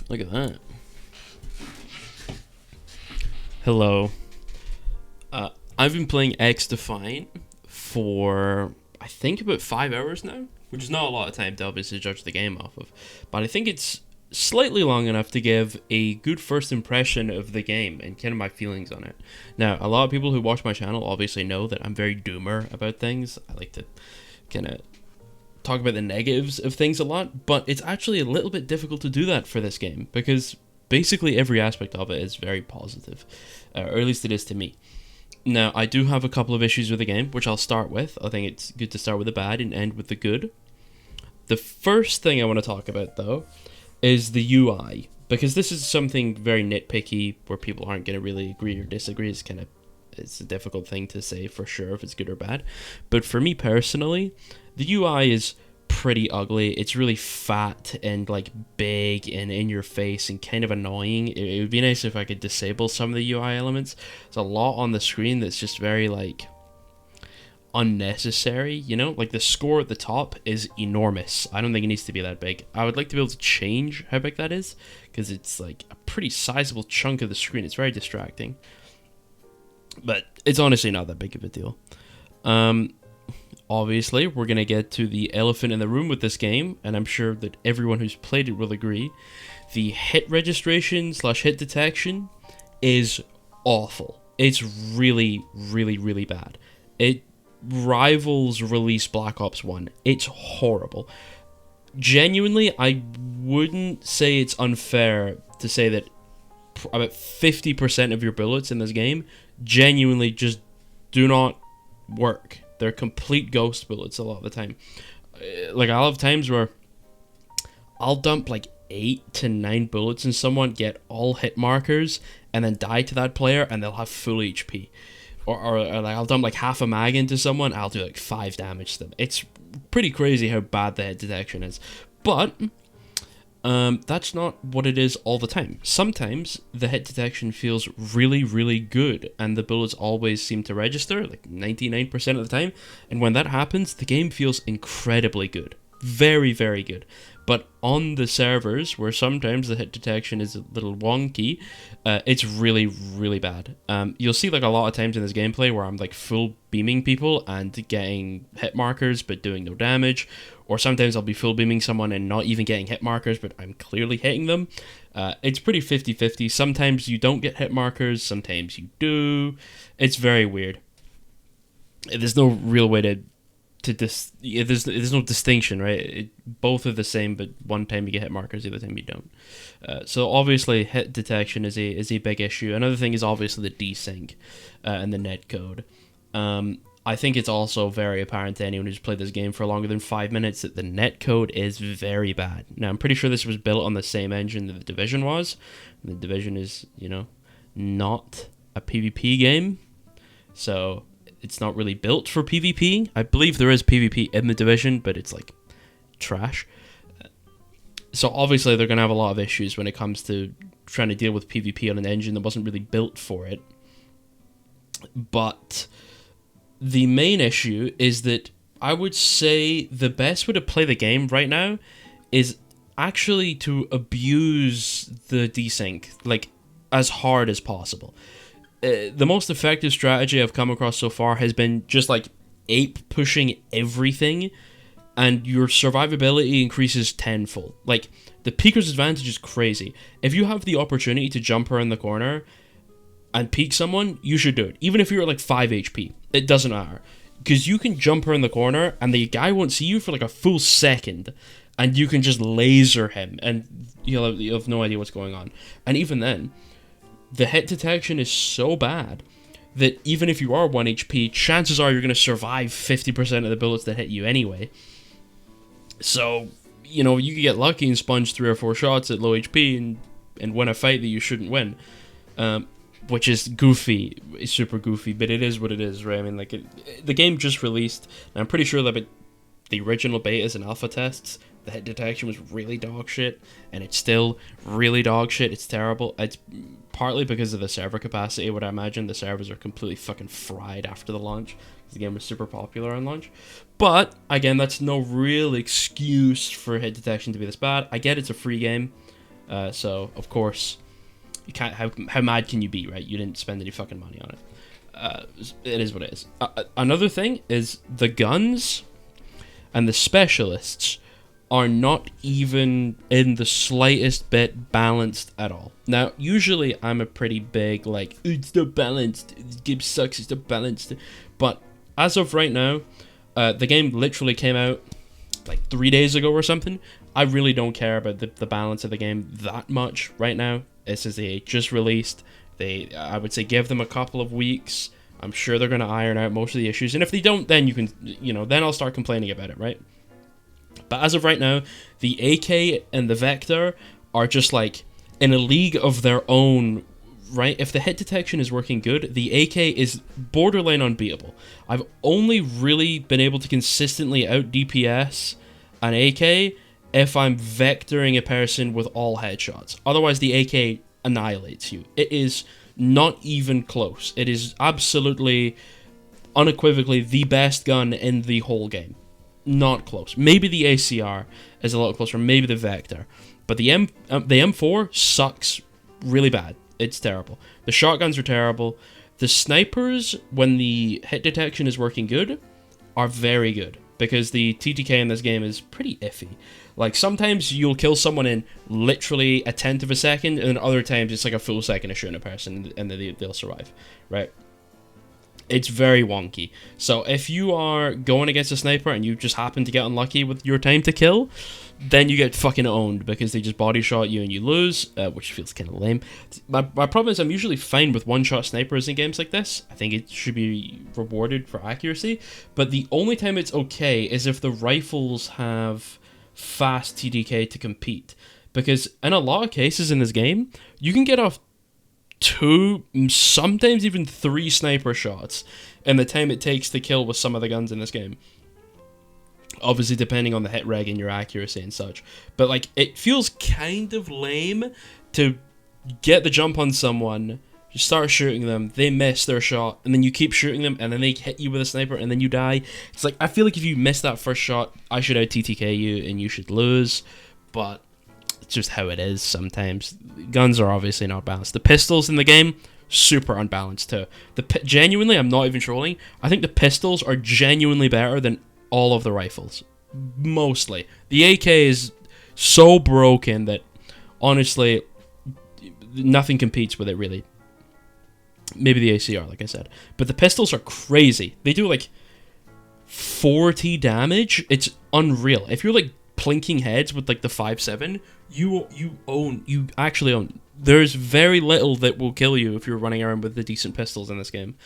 Look at that. Hello. I've been playing XDefiant for, I think, about 5 hours now, which is not a lot of time to obviously judge the game off of, but I think it's slightly long enough to give a good first impression of the game and kind of my feelings on it. Now, a lot of people who watch my channel obviously know that I'm very doomer about things. I like to kind of talk about the negatives of things a lot, but it's actually a little bit difficult to do that for this game because basically every aspect of it is very positive, or at least it is to me. Now, I do have a couple of issues with the game, which I'll start with. I think it's good to start with the bad and end with the good. The first thing I want to talk about, though, is the UI, because this is something very nitpicky where people aren't going to really agree or disagree. It's a difficult thing to say for sure if it's good or bad. But for me personally, the UI is pretty ugly. It's really fat and like big and in your face and kind of annoying. It would be nice if I could disable some of the UI elements. There's a lot on the screen that's just very like unnecessary, you know? Like the score at the top is enormous. I don't think it needs to be that big. I would like to be able to change how big that is because it's like a pretty sizable chunk of the screen. It's very distracting. But it's honestly not that big of a deal. Obviously, we're going to get to the elephant in the room with this game, and I'm sure that everyone who's played it will agree. The hit registration / hit detection is awful. It's really, really, really bad. It rivals release Black Ops 1. It's horrible. Genuinely, I wouldn't say it's unfair to say that about 50% of your bullets in this game genuinely just do not work. They're complete ghost bullets a lot of the time. Like, I'll have times where I'll dump like 8 to 9 bullets in someone, get all hit markers, and then die to that player, and they'll have full HP. Or like I'll dump like half a mag into someone, I'll do like 5 damage to them. It's pretty crazy how bad the hit detection is. But that's not what it is all the time. Sometimes the hit detection feels really, really good, and the bullets always seem to register, like 99% of the time. And when that happens, the game feels incredibly good. Very, very good. But on the servers, where sometimes the hit detection is a little wonky, it's really, really bad. You'll see like a lot of times in this gameplay where I'm like full beaming people and getting hit markers but doing no damage. Or sometimes I'll be full beaming someone and not even getting hit markers, but I'm clearly hitting them. It's pretty 50-50. Sometimes you don't get hit markers, sometimes you do. It's very weird. There's no real way there's no distinction, right? Both are the same, but one time you get hit markers, the other time you don't. So obviously hit detection is a big issue. Another thing is obviously the desync and the netcode. I think it's also very apparent to anyone who's played this game for longer than 5 minutes that the netcode is very bad. Now, I'm pretty sure this was built on the same engine that the Division was. The Division is, not a PvP game, so it's not really built for PvP. I believe there is PvP in the Division, but it's like trash. So obviously they're going to have a lot of issues when it comes to trying to deal with PvP on an engine that wasn't really built for it. But the main issue is that I would say the best way to play the game right now is actually to abuse the desync, like, as hard as possible. The most effective strategy I've come across so far has been just, like, ape pushing everything, and your survivability increases tenfold. Like, the peeker's advantage is crazy. If you have the opportunity to jump around the corner and peek someone, you should do it. Even if you're at like 5 HP, it doesn't matter. Because you can jump around the corner and the guy won't see you for like a full second, and you can just laser him and you'll have no idea what's going on. And even then, the hit detection is so bad that even if you are 1 HP, chances are you're going to survive 50% of the bullets that hit you anyway. So, you can get lucky and sponge 3 or 4 shots at low HP and win a fight that you shouldn't win. Which is goofy. It's super goofy, but it is what it is, right? I mean, like, the game just released, and I'm pretty sure that the original betas and alpha tests, the hit detection was really dog shit, and it's still really dog shit. It's terrible. It's partly because of the server capacity. What I imagine the servers are completely fucking fried after the launch. The game was super popular on launch. But, again, that's no real excuse for hit detection to be this bad. I get it's a free game. So of course, you can't. How mad can you be, right? You didn't spend any fucking money on it. It is what it is. Another thing is the guns and the specialists are not even in the slightest bit balanced at all. Now, usually I'm a pretty big, like, it's not balanced, this game sucks, it's not balanced. But as of right now, the game literally came out like 3 days ago or something. I really don't care about the balance of the game that much right now. This is just released. I would say give them a couple of weeks. I'm sure they're going to iron out most of the issues. And if they don't, then then I'll start complaining about it, right? But as of right now, the AK and the Vector are just like in a league of their own, right? If the hit detection is working good, the AK is borderline unbeatable. I've only really been able to consistently out DPS an AK if I'm vectoring a person with all headshots. Otherwise, the AK annihilates you. It is not even close. It is absolutely, unequivocally the best gun in the whole game. Not close. Maybe the ACR is a little closer. Maybe the Vector, but the M4 sucks really bad. It's terrible. The shotguns are terrible. The snipers, when the hit detection is working good, are very good because the TTK in this game is pretty iffy. Like sometimes you'll kill someone in literally a tenth of a second, and then other times it's like a full second of shooting a person, and then they'll survive. Right? It's very wonky. So if you are going against a sniper and you just happen to get unlucky with your time to kill, then you get fucking owned because they just body shot you and you lose, which feels kind of lame. My problem is I'm usually fine with one-shot snipers in games like this. I think it should be rewarded for accuracy. But the only time it's okay is if the rifles have fast TDK to compete. Because in a lot of cases in this game, you can get off 2, sometimes even 3 sniper shots in the time it takes to kill with some of the guns in this game. Obviously depending on the hit reg and your accuracy and such. But like, it feels kind of lame to get the jump on someone, you start shooting them, they miss their shot, and then you keep shooting them, and then they hit you with a sniper, and then you die. It's like, I feel like if you miss that first shot, I should out TTK you, and you should lose. But it's just how it is sometimes. Guns are obviously not balanced. The pistols in the game, super unbalanced too. Genuinely, I'm not even trolling, I think the pistols are genuinely better than all of the rifles. Mostly. The AK is so broken that, honestly, nothing competes with it, really. Maybe the ACR, like I said. But the pistols are crazy. They do, like, 40 damage. It's unreal. If you're, like, plinking heads with, like, the 5.7, you actually own. There's very little that will kill you if you're running around with the decent pistols in this game.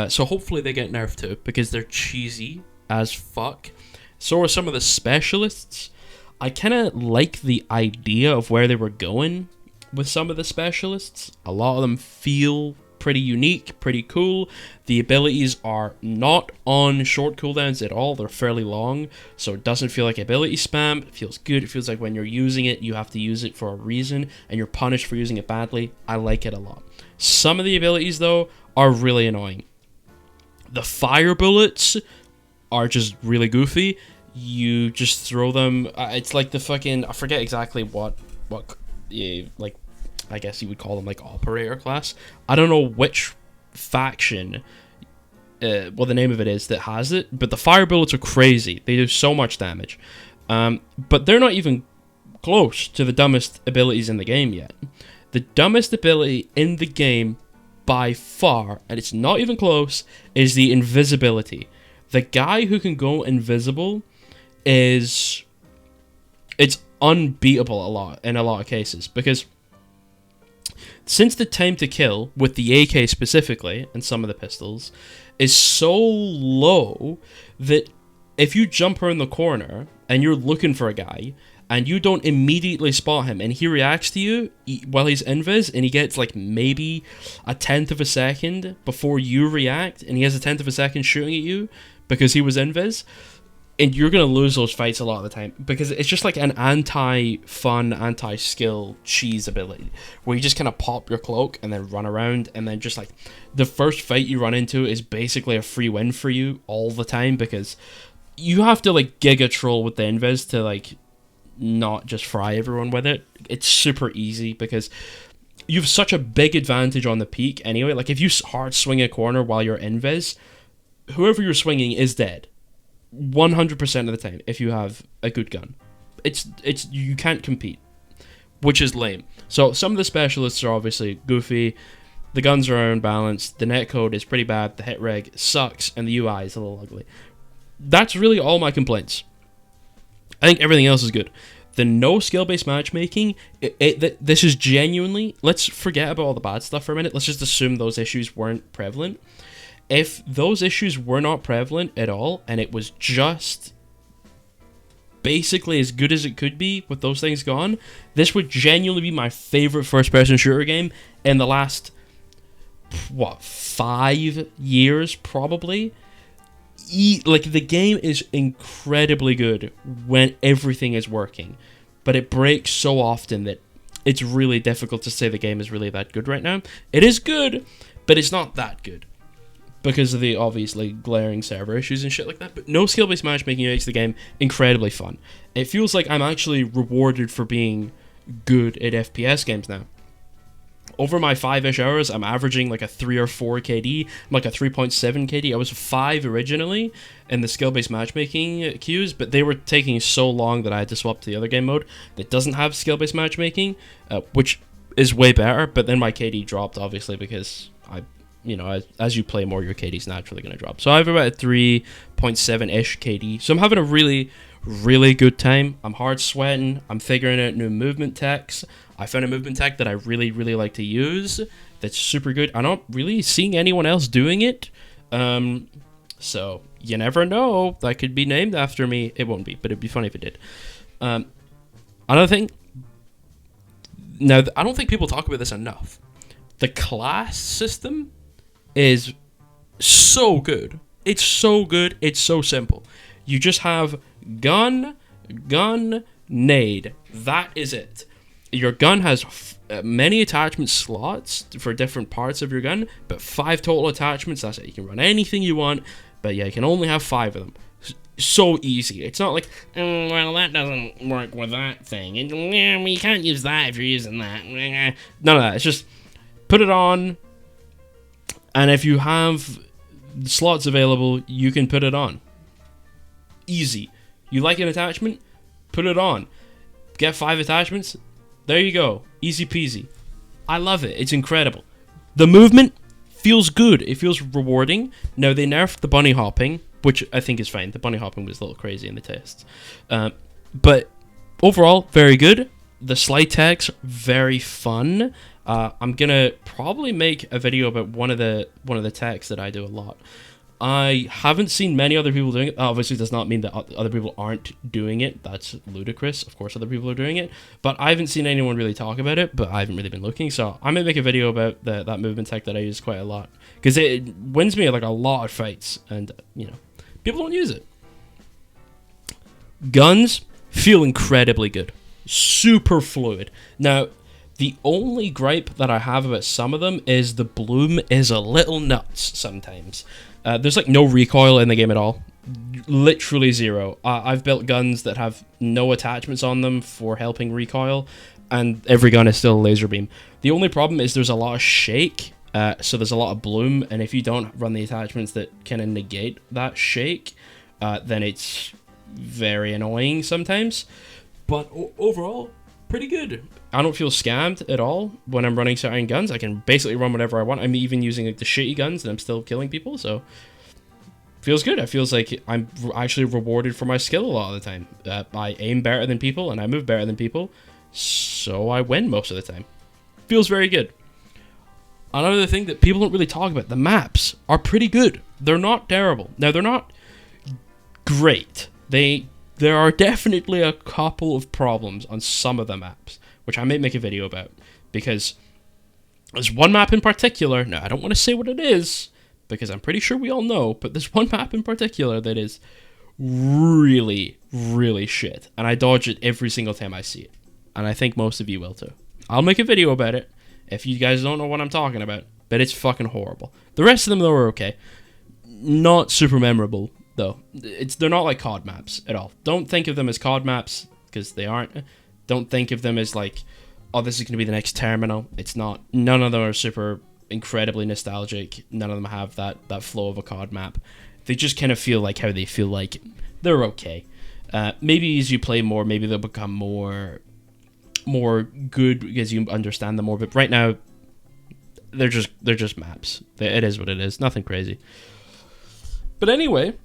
So hopefully they get nerfed too, because they're cheesy as fuck. So are some of the specialists. I kind of like the idea of where they were going with some of the specialists. A lot of them feel pretty unique, pretty cool. The abilities are not on short cooldowns at all. They're fairly long, so it doesn't feel like ability spam. It feels good. It feels like when you're using it, you have to use it for a reason, and you're punished for using it badly. I like it a lot. Some of the abilities, though, are really annoying. The fire bullets are just really goofy. You just throw them. It's like the fucking, I forget exactly what like, I guess you would call them like operator class. I don't know which faction, well, the name of it is, that has it, but the fire bullets are crazy. They do so much damage. But they're not even close to the dumbest abilities in the game yet. The dumbest ability in the game by far, and it's not even close, is the invisibility. The guy who can go invisible it's unbeatable in a lot of cases, because since the time to kill, with the AK specifically, and some of the pistols, is so low that if you jump around the corner and you're looking for a guy, and you don't immediately spot him, and he reacts to you while he's invis, and he gets like maybe a tenth of a second before you react, and he has a tenth of a second shooting at you because he was invis, and you're going to lose those fights a lot of the time, because it's just like an anti-fun, anti-skill cheese ability, where you just kind of pop your cloak and then run around, and then just like, the first fight you run into is basically a free win for you all the time, because you have to like giga troll with the invis to like not just fry everyone with it. It's super easy because you have such a big advantage on the peak anyway. Like, if you hard swing a corner while you're invis, whoever you're swinging is dead 100% of the time if you have a good gun. It's you can't compete, which is lame. So some of the specialists are obviously goofy, the guns are unbalanced, the netcode is pretty bad, the hit reg sucks, and the UI is a little ugly. That's really all my complaints. I think everything else is good. The no skill-based matchmaking, this is genuinely, let's forget about all the bad stuff for a minute, let's just assume those issues weren't prevalent. If those issues were not prevalent at all, and it was just basically as good as it could be with those things gone, this would genuinely be my favorite first-person shooter game in the last, 5 years, probably? Like, the game is incredibly good when everything is working, but it breaks so often that it's really difficult to say the game is really that good right now. It is good, but it's not that good because of the obviously glaring server issues and shit like that. But no skill-based matchmaking makes the game incredibly fun. It feels like I'm actually rewarded for being good at FPS games now. Over my 5-ish hours, I'm averaging like a 3 or 4 KD, like a 3.7 KD. I was 5 originally in the skill-based matchmaking queues, but they were taking so long that I had to swap to the other game mode that doesn't have skill-based matchmaking, which is way better. But then my KD dropped, obviously, because as you play more, your KD's naturally going to drop. So I have about a 3.7-ish KD. So I'm having a really, really good time. I'm hard sweating. I'm figuring out new movement techs. I found a movement tech that I really, really like to use that's super good. I'm not really seeing anyone else doing it. So you never know. That could be named after me. It won't be, but it'd be funny if it did. Another thing. Now, I don't think people talk about this enough. The class system is so good. It's so good. It's so simple. You just have gun, nade. That is it. Your gun has many attachment slots for different parts of your gun, but 5 total attachments. That's it. You can run anything you want, but yeah, you can only have 5 of them. So easy. It's not like, well, that doesn't work with that thing. And, you can't use that if you're using that. None of that. It's just put it on, and if you have slots available, you can put it on. Easy. You like an attachment? Put it on. Get 5 attachments? There you go. Easy peasy. I love it. It's incredible. The movement feels good. It feels rewarding. Now, they nerfed the bunny hopping, which I think is fine. The bunny hopping was a little crazy in the tests. But overall, very good. The slide tags, very fun. I'm going to probably make a video about one of the tags that I do a lot. I haven't seen many other people doing it. Obviously, does not mean that other people aren't doing it. That's ludicrous. Of course, other people are doing it. But I haven't seen anyone really talk about it, but I haven't really been looking. So I might make a video about that movement tech that I use quite a lot. Because it wins me like a lot of fights. And, people don't use it. Guns feel incredibly good. Super fluid. Now, the only gripe that I have about some of them is the bloom is a little nuts sometimes. There's like no recoil in the game at all. Literally zero. I've built guns that have no attachments on them for helping recoil, and every gun is still a laser beam. The only problem is there's a lot of shake, so there's a lot of bloom, and if you don't run the attachments that kind of negate that shake, then it's very annoying sometimes. But overall, pretty good. I don't feel scammed at all when I'm running certain guns. I can basically run whatever I want. I'm even using like the shitty guns and I'm still killing people, so feels good. It feels like I'm actually rewarded for my skill a lot of the time. I aim better than people and I move better than people, so I win most of the time. Feels very good. Another thing that people don't really talk about, the maps are pretty good. They're not terrible. Now, they're not great. There are definitely a couple of problems on some of the maps, which I may make a video about, because there's one map in particular. Now, I don't want to say what it is, because I'm pretty sure we all know, but there's one map in particular that is really, really shit, and I dodge it every single time I see it, and I think most of you will too. I'll make a video about it if you guys don't know what I'm talking about, but it's fucking horrible. The rest of them, though, are okay. Not super memorable, though. They're not like COD maps at all. Don't think of them as COD maps. because they aren't. Don't think of them as like, oh, this is going to be the next Terminal. It's not. None of them are super incredibly nostalgic. None of them have that flow of a COD map. They just kind of feel like how they feel like. They're okay. Maybe as you play more, maybe they'll become more good because you understand them more. But right now, they're just maps. It is what it is. Nothing crazy. But anyway,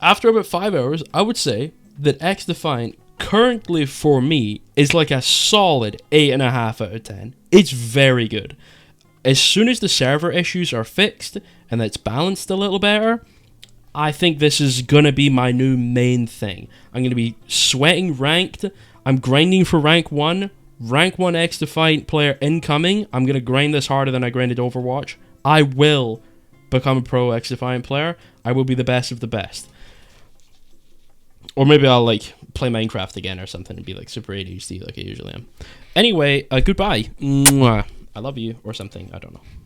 after about 5 hours, I would say that XDefiant currently for me is like a solid 8.5 out of 10. It's very good. As soon as the server issues are fixed and it's balanced a little better, I think this is gonna be my new main thing. I'm gonna be sweating ranked. I'm grinding for rank 1. Rank 1 XDefiant player incoming. I'm gonna grind this harder than I grinded Overwatch. I will become a pro XDefiant player. I will be the best of the best. Or maybe I'll like play Minecraft again or something and be like super ADHD like I usually am. Anyway, goodbye. Mwah. I love you or something. I don't know.